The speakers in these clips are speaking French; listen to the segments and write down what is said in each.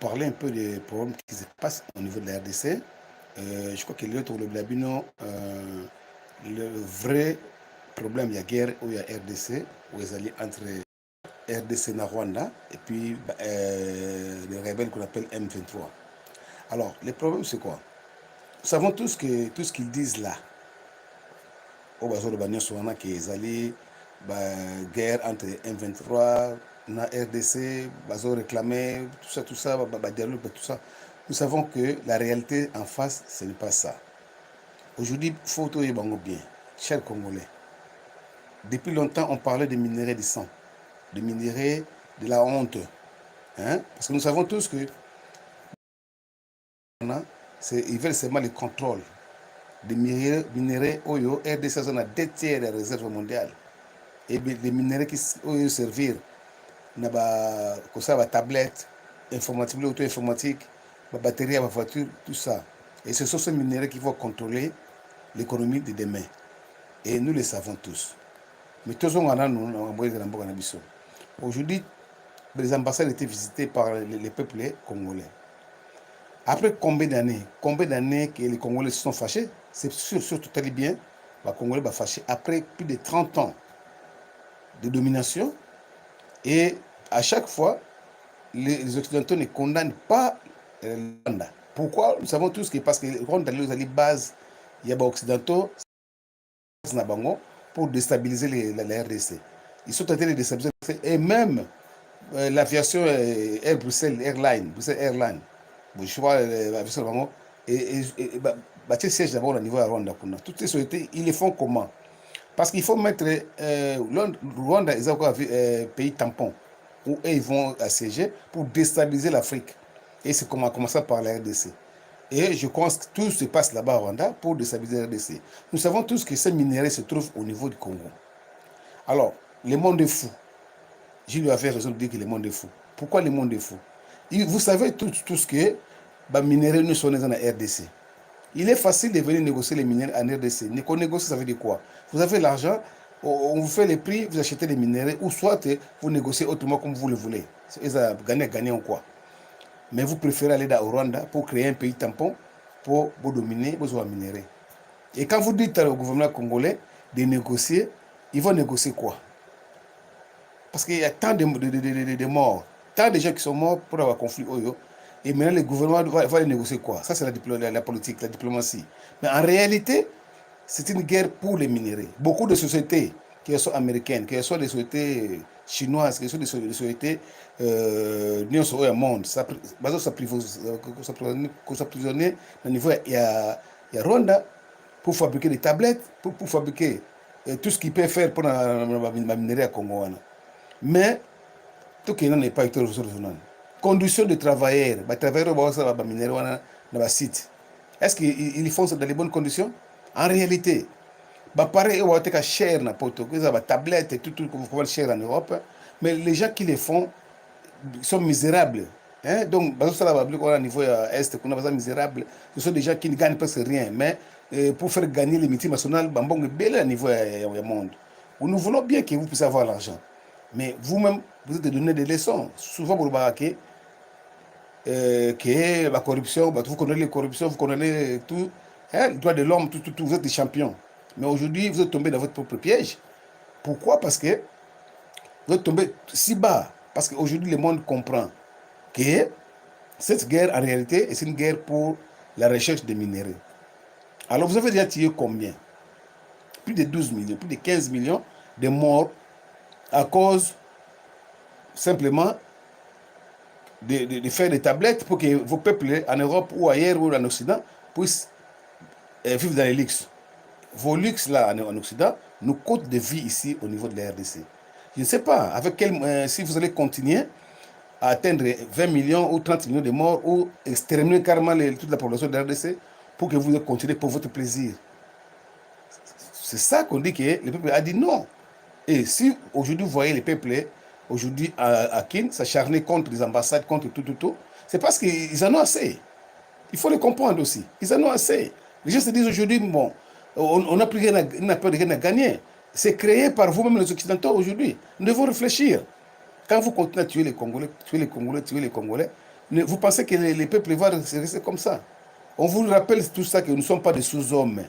parler un peu des problèmes qui se passent au niveau de la RDC. Je crois que l'autre, le Blabino, le vrai problème, il y a guerre où il y a RDC, où ils allaient entre RDC et Rwanda, et puis les rebelles qu'on appelle M23. Alors, le problème, c'est quoi? Nous savons tous que tout ce qu'ils disent là, au Bazo de Bagnon Souana, qu'ils allaient guerre entre M23, na RDC, Bazo réclamé, tout ça, dialogue, tout ça. Nous savons que la réalité en face, ce n'est pas ça. Aujourd'hui, il faut tout bien, chers Congolais. Depuis longtemps, on parlait des minéraux du sang, des minéraux de la honte. Hein? Parce que nous savons tous que ils veulent seulement le contrôle des minéraux Oyo, RDC a 2 tiers des réserves mondiales. Et les minéraux qui servir dans tablette, informatique, auto-informatique, batterie à voiture, tout ça. Et ce sont ces minéraux qui vont contrôler l'économie de demain. Et nous le savons tous. Mais tous aujourd'hui, les ambassades étaient visitées par les peuples congolais. Après combien d'années que les Congolais se sont fâchés, c'est surtout très bien, les Congolais sont fâchés après plus de 30 ans de domination. Et à chaque fois, les Occidentaux ne condamnent pas le Rwanda. Pourquoi? Nous savons tous que parce que le Rwanda a les bases, il y a des Occidentaux pour déstabiliser la RDC. Ils sont en train de déstabiliser et même l'aviation Air Bruxelles Airlines, je vois l'aviation et siège d'abord au niveau de Rwanda. Toutes ces sociétés, ils les font comment? Parce qu'il faut mettre Rwanda, ils ont encore pays tampon où ils vont assiéger pour déstabiliser l'Afrique. Et c'est commencer par la RDC. Et je pense que tout se passe là-bas à Rwanda pour déstabiliser la RDC. Nous savons tous que ces minéraux se trouvent au niveau du Congo. Alors, le monde est fou. Je lui avais raison de dire que le monde est fou. Pourquoi le monde est fou? Vous savez tous que les minéraux ne sont dans la RDC. Il est facile de venir négocier les minéraux en RDC. Négocier, ça veut dire quoi? Vous avez l'argent, on vous fait les prix, vous achetez les minéraux, ou soit vous négociez autrement comme vous le voulez. C'est gagner ou quoi. Mais vous préférez aller au Rwanda pour créer un pays tampon, pour vous dominer vos minéraux. Et quand vous dites au gouvernement congolais de négocier, ils vont négocier quoi? Parce qu'il y a tant de morts, tant de gens qui sont morts pour avoir conflit. Et maintenant, le gouvernement va négocier quoi? Ça, c'est la politique, la diplomatie. Mais en réalité, c'est une guerre pour les minéraux. Beaucoup de sociétés, qu'elles soient américaines, qu'elles soient des sociétés chinoises, qu'elles soient des sociétés au monde, ça s'apprisionner au niveau, il y a Rwanda pour fabriquer des tablettes, pour fabriquer tout ce qu'ils peuvent faire pour la minerai à Congo. Mais tout ce qui n'est pas été résolu. Conditions de travailleurs, les travailleurs vont minerai dans le site. Est-ce qu'ils font ça dans les bonnes conditions? En réalité, pareil, on va être cher na poto, ils ont tablette et tout comme cher en Europe, mais les gens qui les font sont misérables. Hein? Donc, au niveau est, qu'on a besoin misérable, ce sont des gens qui ne gagnent presque rien, mais pour faire gagner les métiers nationaux, bambong est bel à niveau du monde. Nous voulons bien que vous puissiez avoir l'argent, mais vous-même, vous êtes donné des leçons. Souvent, vous le que la corruption, vous connaissez les corruptions, vous connaissez tout, hein, le droit de l'homme, tout, vous êtes des champions. Mais aujourd'hui, vous êtes tombé dans votre propre piège. Pourquoi? Parce que vous êtes tombé si bas. Parce qu'aujourd'hui, le monde comprend que cette guerre, en réalité, c'est une guerre pour la recherche des minéraux. Alors, vous avez déjà tiré combien? Plus de 12 millions, plus de 15 millions de morts à cause simplement de faire des tablettes pour que vos peuples en Europe ou ailleurs ou en Occident puissent vivre dans les luxes. Vos luxes là en Occident nous coûtent de vie ici au niveau de la RDC. Je ne sais pas avec si vous allez continuer à atteindre 20 millions ou 30 millions de morts ou exterminer carrément toute la population de la RDC pour que vous continuez pour votre plaisir. C'est ça qu'on dit que le peuple a dit non. Et si aujourd'hui vous voyez les peuples aujourd'hui à Kin s'acharner contre les ambassades, contre tout, c'est parce qu'ils en ont assez. Il faut le comprendre aussi. Ils en ont assez. Les gens se disent aujourd'hui, bon, on n'a plus rien à gagner. C'est créé par vous-même les Occidentaux aujourd'hui. Nous devons réfléchir. Quand vous continuez à tuer les Congolais, Vous pensez que les peuples vont rester comme ça? On vous rappelle tout ça que nous ne sommes pas des sous-hommes.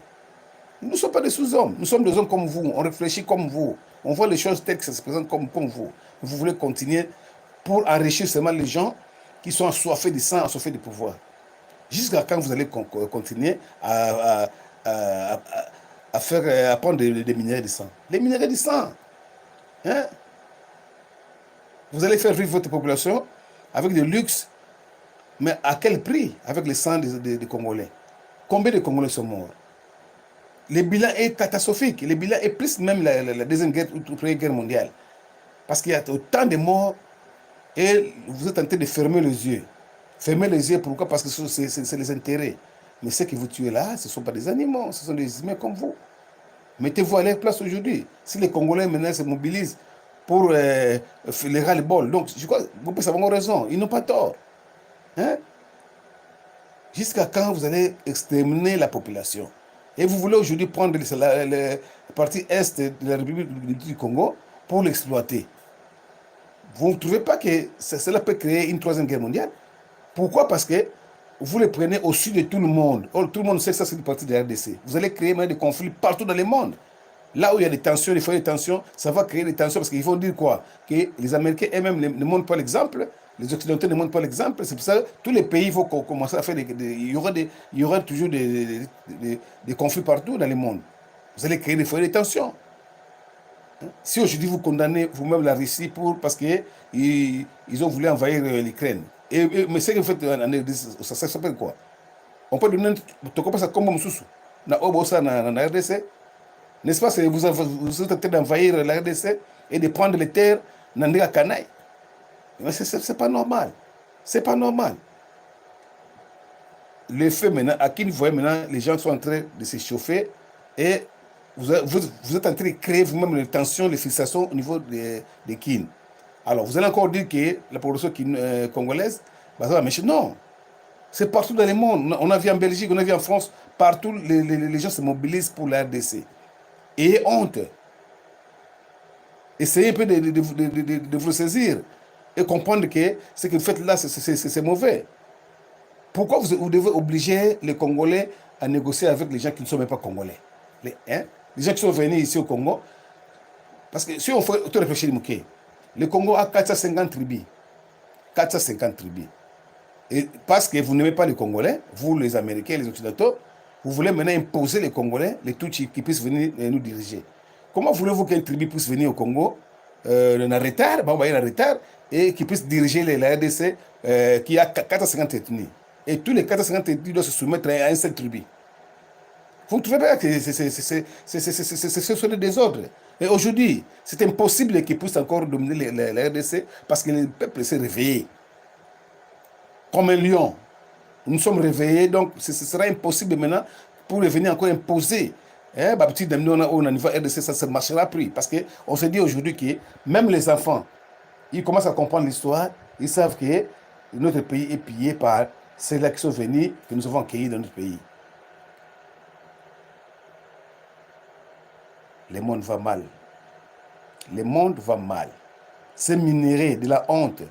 Nous ne sommes pas des sous-hommes. Nous sommes des hommes comme vous. On réfléchit comme vous. On voit les choses telles que ça se présente comme vous. Vous voulez continuer pour enrichir seulement les gens qui sont assoiffés de sang, assoiffés de pouvoir. Jusqu'à quand vous allez continuer à faire, à prendre des minéraux de sang? Les minéraux de sang. Hein? Vous allez faire vivre votre population avec du luxe, mais à quel prix? Avec le sang des Congolais. Combien de Congolais sont morts? Le bilan est catastrophique. Le bilan est plus même la Deuxième Guerre ou la Première Guerre mondiale. Parce qu'il y a autant de morts et vous êtes en train de fermer les yeux. Fermer les yeux, pourquoi? Parce que c'est les intérêts. Mais ceux que vous tuez là, ce ne sont pas des animaux, ce sont des humains comme vous. Mettez-vous à leur place aujourd'hui. Si les Congolais maintenant se mobilisent pour les ras-le-bol, donc je crois que vous pouvez avoir raison, ils n'ont pas tort. Hein? Jusqu'à quand vous allez exterminer la population? Et vous voulez aujourd'hui prendre la partie est de la République du Congo pour l'exploiter. Vous ne trouvez pas que cela peut créer une troisième guerre mondiale? Pourquoi? Parce que vous le prenez au-dessus de tout le monde. Or, tout le monde sait que ça, c'est une partie de la RDC. Vous allez créer des conflits partout dans le monde. Là où il y a des tensions, des foyers de tensions, ça va créer des tensions parce qu'il faut dire quoi? Que les Américains eux-mêmes ne montrent pas l'exemple, les Occidentaux ne montrent pas l'exemple. C'est pour ça que tous les pays vont commencer à faire il y aura toujours des conflits partout dans le monde. Vous allez créer des foyers de tensions. Si aujourd'hui vous condamnez vous-même la Russie parce qu'ils ont voulu envahir l'Ukraine, mais ce que vous faites en RDC, ça s'appelle quoi? On peut donner ça comme Moussou, na RDC. N'est-ce pas? Vous êtes en train d'envahir la RDC et de prendre les terres dans Kanaï. Mais c'est pas normal. C'est pas normal. Le fait maintenant, à qui vous voyez maintenant, les gens sont en train de se chauffer et vous êtes en train de créer vous-même les tensions, les fixations au niveau des Kin. Alors, vous allez encore dire que la population congolaise, mais non. C'est partout dans le monde. On a vu en Belgique, on a vu en France, partout, les gens se mobilisent pour la RDC. Et honte. Essayez un peu de vous saisir et comprendre que ce que vous faites là, c'est mauvais. Pourquoi vous devez obliger les Congolais à négocier avec les gens qui ne sont même pas Congolais? Les gens qui sont venus ici au Congo. Parce que si on fait tout réfléchir, le Congo a 450 tribus. 450 tribus. Et parce que vous n'aimez pas les Congolais, vous les Américains, les Occidentaux, vous voulez maintenant imposer les Congolais, les Tutsis qui puissent venir nous diriger. Comment voulez-vous qu'une tribu puisse venir au Congo en retard, et qui puisse diriger la RDC qui a 450 ethnies? Et tous les 450 ethnies doivent se soumettre à un seul tribu. Vous ne trouvez pas que ce sont des désordres? Et aujourd'hui, c'est impossible qu'ils puissent encore dominer la RDC parce que le peuple s'est réveillé. Comme un lion. Nous sommes réveillés, donc ce sera impossible maintenant pour venir encore imposer. Au niveau RDC, ça ne marchera plus. Parce qu'on se dit aujourd'hui que même les enfants, ils commencent à comprendre l'histoire, ils savent que notre pays est pillé par ceux-là qui sont venus, que nous avons accueillis dans notre pays. Le monde va mal. Le monde va mal. Ces minéraux de la honte,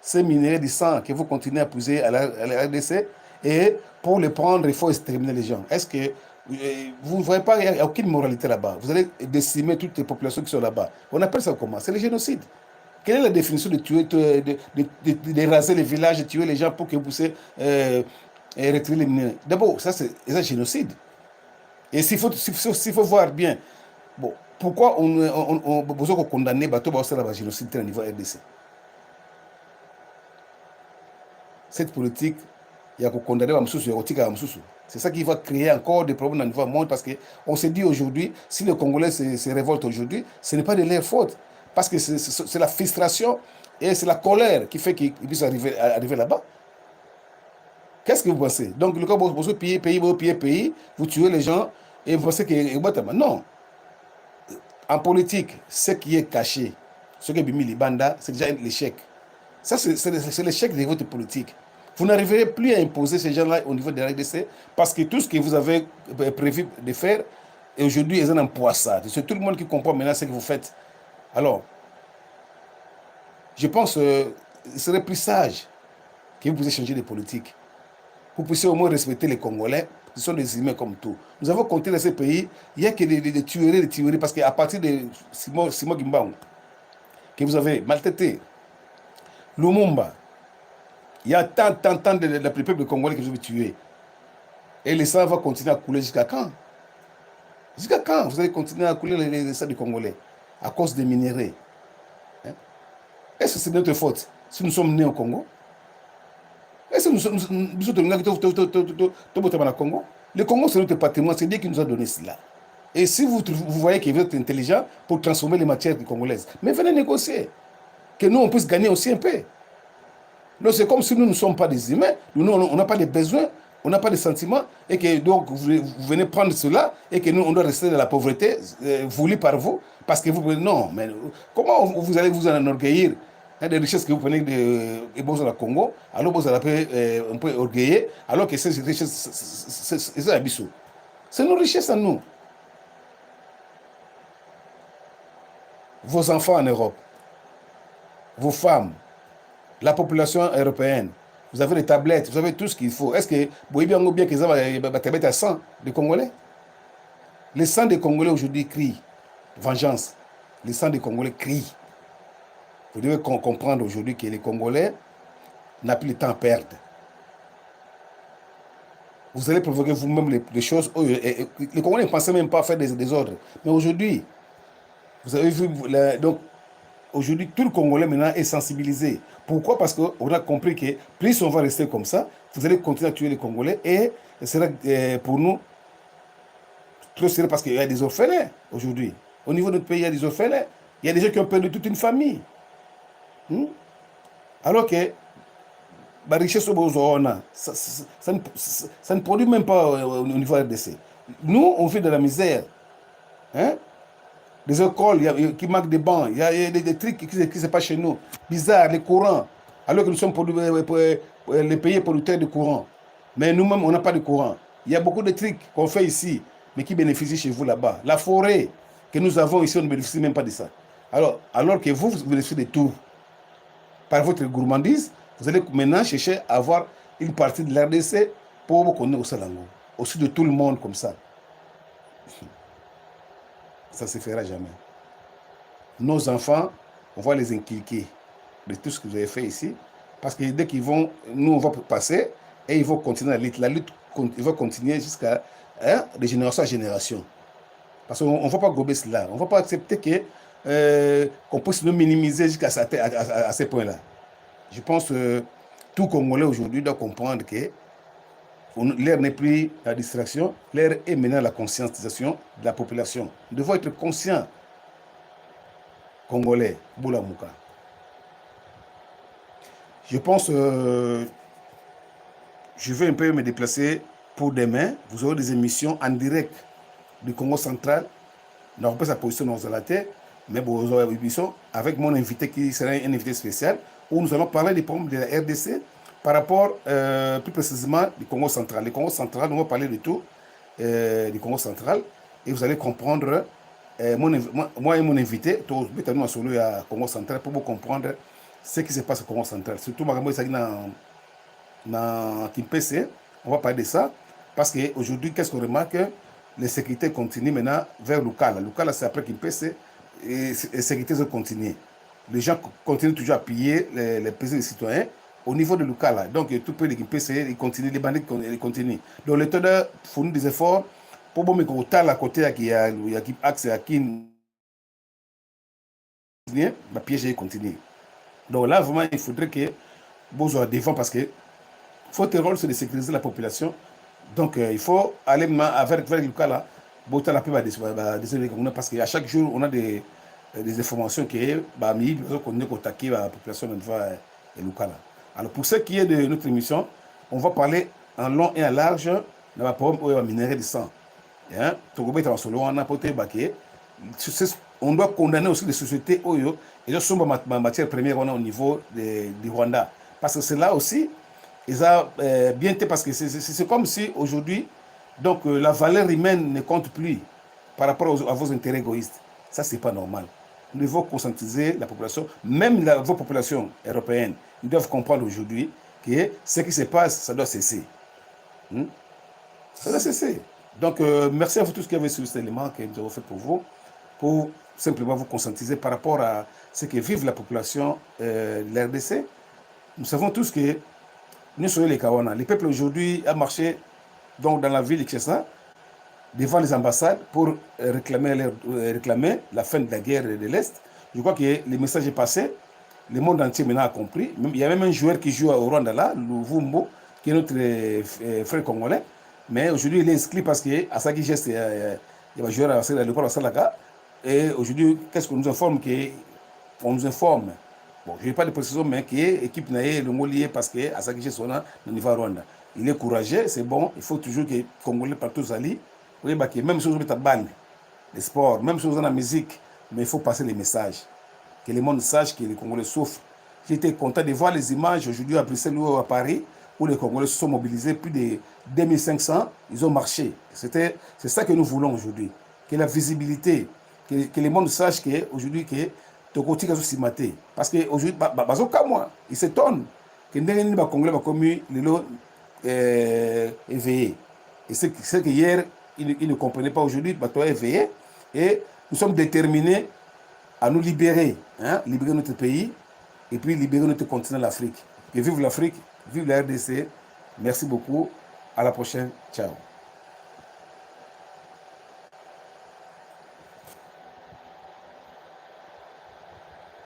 ces minéraux du sang que vous continuez à pousser à la RDC, et pour les prendre, il faut exterminer les gens. Est-ce que vous ne voyez pas, il n'y a aucune moralité là-bas? Vous allez décimer toutes les populations qui sont là-bas. On appelle ça comment? C'est le génocide. Quelle est la définition de tuer, de raser les villages, de tuer les gens pour que vous puissiez retirer les minéraux? D'abord, ça c'est un génocide. Et s'il faut voir bien, bon, pourquoi on a besoin de condamner le génocide au niveau RDC? Cette politique, il y a condamner c'est ça qui va créer encore des problèmes au niveau monde parce qu'on se dit aujourd'hui, si les Congolais se révoltent aujourd'hui, ce n'est pas de leur faute. Parce que c'est la frustration et c'est la colère qui fait qu'ils puissent arriver là-bas. Qu'est-ce que vous pensez? Donc, le cas où vous pillez pays, vous tuez les gens et vous pensez que... Non. En politique, ce qui est caché, ce qui est bimi libanda, c'est déjà l'échec. Ça, c'est l'échec de votre politique. Vous n'arriverez plus à imposer ces gens-là au niveau de la RDC parce que tout ce que vous avez prévu de faire, aujourd'hui, ils ont un poisson. C'est tout le monde qui comprend maintenant ce que vous faites. Alors, je pense qu'il serait plus sage que vous puissiez changer de politique. Vous puissiez au moins respecter les Congolais, qui sont des humains comme tout. Nous avons compté dans ces pays, il n'y a que des tueries, parce qu'à partir de Simon Gimbang, que vous avez maltraité, Lumumba, il y a tant de peuple congolais que vous avez tués. Et le sang va continuer à couler jusqu'à quand? Jusqu'à quand vous allez continuer à couler le sang du Congolais à cause des minéraux? Hein? Est-ce que c'est notre faute si nous sommes nés au Congo? Est-ce que nous sommes au Congo? Le Congo, c'est notre patrimoine, c'est Dieu qui nous a donné cela. Et si vous voyez que vous êtes intelligent pour transformer les matières congolaises, mais venez négocier. Que nous, on puisse gagner aussi un peu. Donc, c'est comme si nous ne sommes pas des humains, nous, on n'a pas de besoins, on n'a pas de sentiments, et que donc vous venez prendre cela, et que nous, on doit rester dans la pauvreté voulue par vous, parce que vous... Non, mais comment vous allez vous enorgueillir des richesses que vous prenez de Bozo Congo, alors vous allez un peu orgueiller, alors que ces richesses, c'est nos richesses à nous. Vos enfants en Europe, vos femmes, la population européenne, vous avez les tablettes, vous avez tout ce qu'il faut. Est-ce que vous voyez bien que vous avez des tablettes à 100 de Congolais? Les 100 des Congolais aujourd'hui crient vengeance. Les 100 des Congolais crient. Vous devez comprendre aujourd'hui que les Congolais n'ont plus le temps à perdre. Vous allez provoquer vous-même les choses. Les Congolais ne pensaient même pas à faire des ordres. Mais aujourd'hui, vous avez vu, donc, aujourd'hui, tout le Congolais maintenant est sensibilisé. Pourquoi? Parce qu'on a compris que plus on va rester comme ça, vous allez continuer à tuer les Congolais et ce sera pour nous trop sérieux parce qu'il y a des orphelins aujourd'hui. Au niveau de notre pays, il y a des orphelins. Il y a des gens qui ont perdu toute une famille. Alors que la richesse ça ne produit même pas au niveau RDC. Nous, on vit de la misère. Hein? Des écoles qui manquent de bancs, il y a des trucs qui ne se passent chez nous. Bizarre, les courants. Alors que nous sommes les pays producteurs de courant. Mais nous-mêmes, on n'a pas de courant. Il y a beaucoup de trucs qu'on fait ici, mais qui bénéficient chez vous là-bas. La forêt que nous avons ici, on ne bénéficie même pas de ça. Alors que vous bénéficiez de tout. Par votre gourmandise, vous allez maintenant chercher à avoir une partie de l'RDC pour vous connaître au Salango. Au-dessus de tout le monde comme ça. Ça ne se fera jamais. Nos enfants, on va les inculquer de tout ce que vous avez fait ici. Parce que dès qu'ils vont, nous, on va passer et ils vont continuer la lutte. La lutte va continuer jusqu'à de génération à génération. Parce qu'on ne va pas gober cela. On ne va pas accepter qu'on puisse nous minimiser jusqu'à ces points-là. Je pense que tout Congolais aujourd'hui doit comprendre que l'air n'est plus la distraction, l'air est maintenant la conscientisation de la population. Nous devons être conscients, Congolais, Boulamouka. Je pense que je vais un peu me déplacer pour demain. Vous aurez des émissions en direct du Congo central. On n'aura pas sa position dans la terre, mais vous aurez une émission avec mon invité qui sera un invité spécial où nous allons parler des problèmes de la RDC par rapport plus précisément du Congo central. Le Congo central, nous allons parler de tout du Congo central et vous allez comprendre, moi et mon invité, tout le solo à Congo central pour vous comprendre ce qui se passe au Congo central. Surtout, dans Kimpese, on va parler de ça parce qu'aujourd'hui, qu'est-ce qu'on remarque? Les sécurités continuent maintenant vers Lukala. Lukala, c'est après Kimpese et les sécurités ont continué. Les gens continuent toujours à piller les prisons des citoyens au niveau de Lukala. Donc, tout près de Kimpese, ils continuent, les bandits continuent. Donc, l'État fournit des efforts pour me côté à côté, il y a accès à qui le piège continue. Donc là, vraiment, il faudrait que vous soyez devant parce que votre rôle, c'est de sécuriser la population. Donc, il faut aller vers Lukala. Parce qu'à chaque jour, on a des informations qui sont attaquer la population de Lukala. Alors, pour ce qui est de notre émission, on va parler en long et en large de la problème de minerai de sang. On doit condamner aussi les sociétés et sont ma matière première au niveau du Rwanda. Parce que c'est là aussi, ils ont bien été parce que c'est comme si aujourd'hui, donc la valeur humaine ne compte plus par rapport à vos intérêts égoïstes. Ça, c'est pas normal. Nous devons conscientiser la population, même vos populations européennes. Ils doivent comprendre aujourd'hui que ce qui se passe, ça doit cesser. Ça doit cesser. Donc, merci à vous tous qui avez suivi cet élément que nous avons fait pour vous, pour simplement vous conscientiser par rapport à ce que vive la population de l'RDC. Nous savons tous que nous sommes les Kawana. Le peuple aujourd'hui a marché donc, dans la ville de Kinshasa devant les ambassades pour réclamer la fin de la guerre de l'Est. Je crois que le message est passé. Le monde entier maintenant a compris. Il y a même un joueur qui joue au Rwanda là, Luvumbo, qui est notre frère congolais. Mais aujourd'hui, il est inscrit parce qu'à sa geste, il va jouer à l'école à Salaka. Et aujourd'hui, qu'est-ce qu'on nous informe? On nous informe. Bon, je n'ai pas de précision, mais qui est l'équipe naïe, le mot lié parce qu'à sa geste, on a le niveau Rwanda. Il est courageux, c'est bon. Il faut toujours que les Congolais partout s'allient. Même chose avec la balle, le sport, même chose dans la musique. Mais il faut passer les messages. Que le monde sache que les Congolais souffrent. J'étais content de voir les images aujourd'hui à Bruxelles ou à Paris, où les Congolais se sont mobilisés, plus de 2500, ils ont marché. C'est ça que nous voulons aujourd'hui. Que la visibilité, que le monde sache qu'aujourd'hui, que Tokoti a aussi maté. Parce qu'aujourd'hui, moi, ils s'étonnent que les Congolais ont commis les lots éveillés. Et c'est que hier, ils ne comprenaient pas aujourd'hui, ils sont éveillés. Et nous sommes déterminés à nous libérer, libérer notre pays et puis libérer notre continent, l'Afrique. Et vive l'Afrique, vive la RDC. Merci beaucoup. À la prochaine. Ciao.